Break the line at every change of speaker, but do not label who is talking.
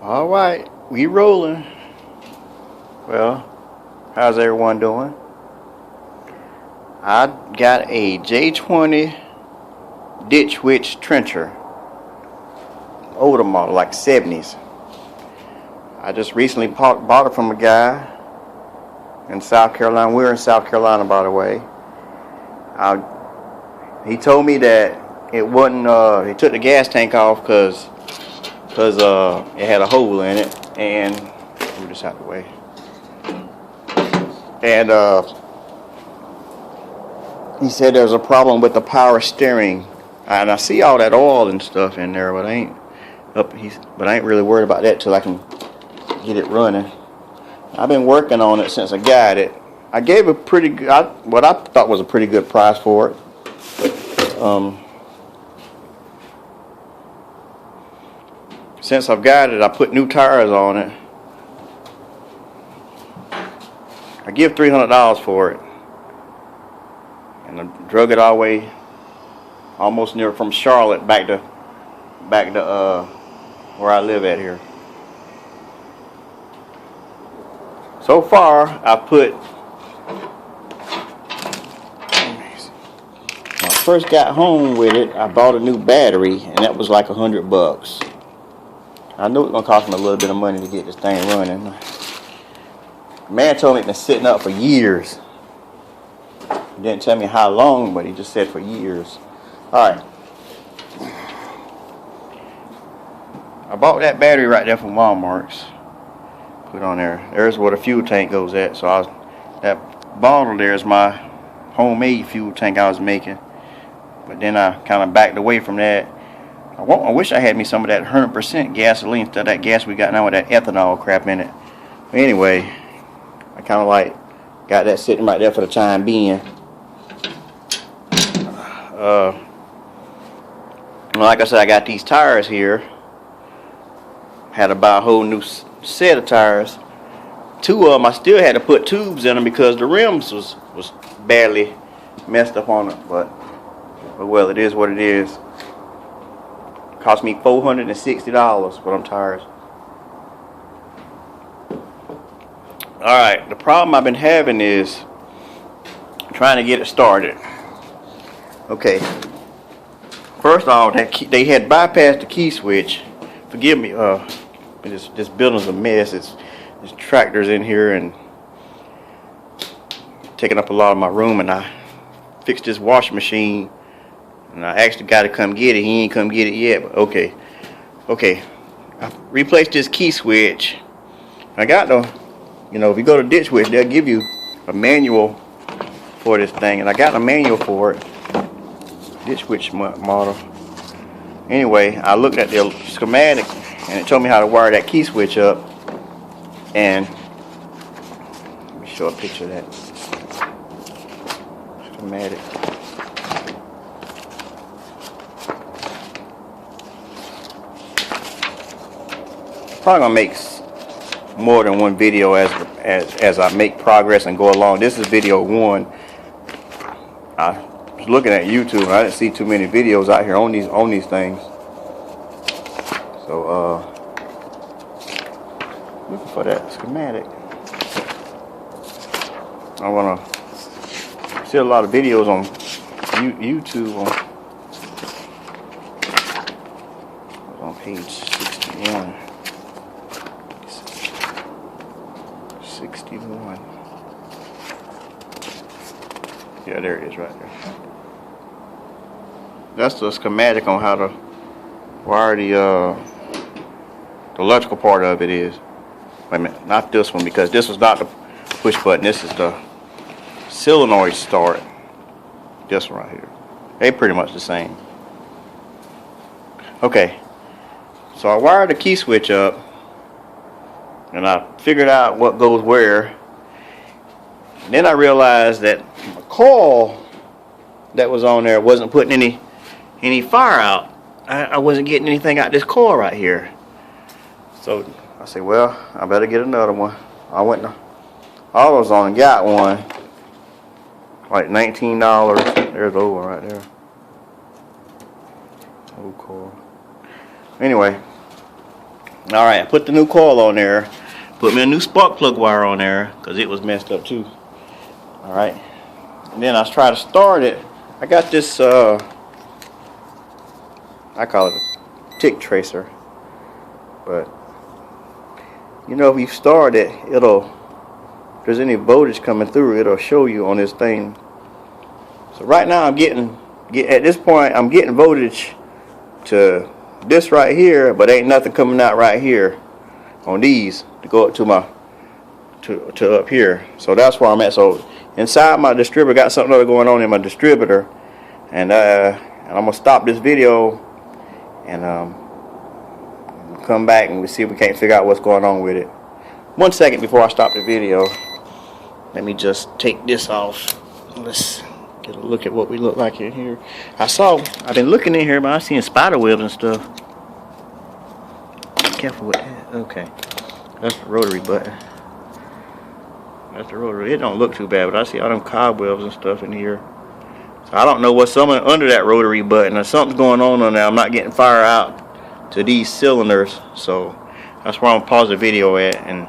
All right, we rolling. Well, how's everyone doing? I got a J20 Ditch Witch trencher, older model, like 70s. I just recently bought it from a guy in South Carolina. We're in South Carolina, by the way. He told me that it wasn't. He took the gas tank off because it had a hole in it, and move this out the way. And he said there's a problem with the power steering, and I see all that oil and stuff in there, but I ain't really worried about that till I can get it running. I've been working on it since I got it. I gave a pretty good, what I thought was a pretty good price for it. Since I've got it, I put new tires on it. I give $300 for it, and I drug it all the way, almost near from Charlotte back to where I live at here. So far, I put. When I first got home with it, I bought a new battery, and that was like $100. I knew it was gonna cost me a little bit of money to get this thing running. The man told me it's been sitting up for years. He didn't tell me how long, but he just said for years. Alright. I bought that battery right there from Walmart's. Put on there. There's where the fuel tank goes at. So that bottle there is my homemade fuel tank I was making. But then I kind of backed away from that. I wish I had me some of that 100% gasoline instead of that gas we got now with that ethanol crap in it. But anyway, I kind of like got that sitting right there for the time being. Like I said, I got these tires here. Had to buy a whole new set of tires. Two of them I still had to put tubes in them because the rims was badly messed up on it. But well, it is what it is. Cost me $460 for them tires. Alright, the problem I've been having is trying to get it started. Okay. First off, they had bypassed the key switch. Forgive me, this building's a mess. There's tractors in here and taking up a lot of my room, and I fixed this washing machine. And I asked the guy to come get it. He ain't come get it yet, but okay. I replaced this key switch. I got if you go to Ditch Witch, they'll give you a manual for this thing. And I got a manual for it. Ditch Witch model. Anyway, I looked at the schematic, and it told me how to wire that key switch up. And let me show a picture of that schematic. Probably gonna make more than one video as I make progress and go along. This is video one. I was looking at YouTube and I didn't see too many videos out here on these things. So looking for that schematic. I wanna see a lot of videos on YouTube on page 61. 61. Yeah, there it is right there. That's the schematic on how to wire the electrical part of it is. Wait a minute, not this one, because this was not the push button. This is the solenoid start. This one right here. They pretty much the same. Okay, so I wired the key switch up, and I figured out what goes where. And then I realized that my coil that was on there wasn't putting any fire out. I wasn't getting anything out this coil right here. So I said, well, I better get another one. I went to AutoZone and got one. Like $19. There's the old one right there. Old coil. Anyway, Alright, I put the new coil on there. Put me a new spark plug wire on there because it was messed up too. Alright. And then I try to start it. I got this I call it a tick tracer. But you know, if you start it, if there's any voltage coming through, it'll show you on this thing. So right now I'm getting at this point I'm getting voltage to this right here, but ain't nothing coming out right here on these to go up to my to up here. So that's where I'm at. So inside my distributor, got something other going on in my distributor, and I'm gonna stop this video and come back and we see if we can't figure out what's going on with it. 1 second before I stop the video, let me just take this off. Let's get a look at what we look like in here. I've been looking in here, but I've seen spider webs and stuff. Be careful with that. Okay, that's the rotary button. That's the rotary. It don't look too bad, but I see all them cobwebs and stuff in here. So I don't know what's under that rotary button, or something's going on there. I'm not getting fire out to these cylinders, so that's where I'm gonna pause the video at and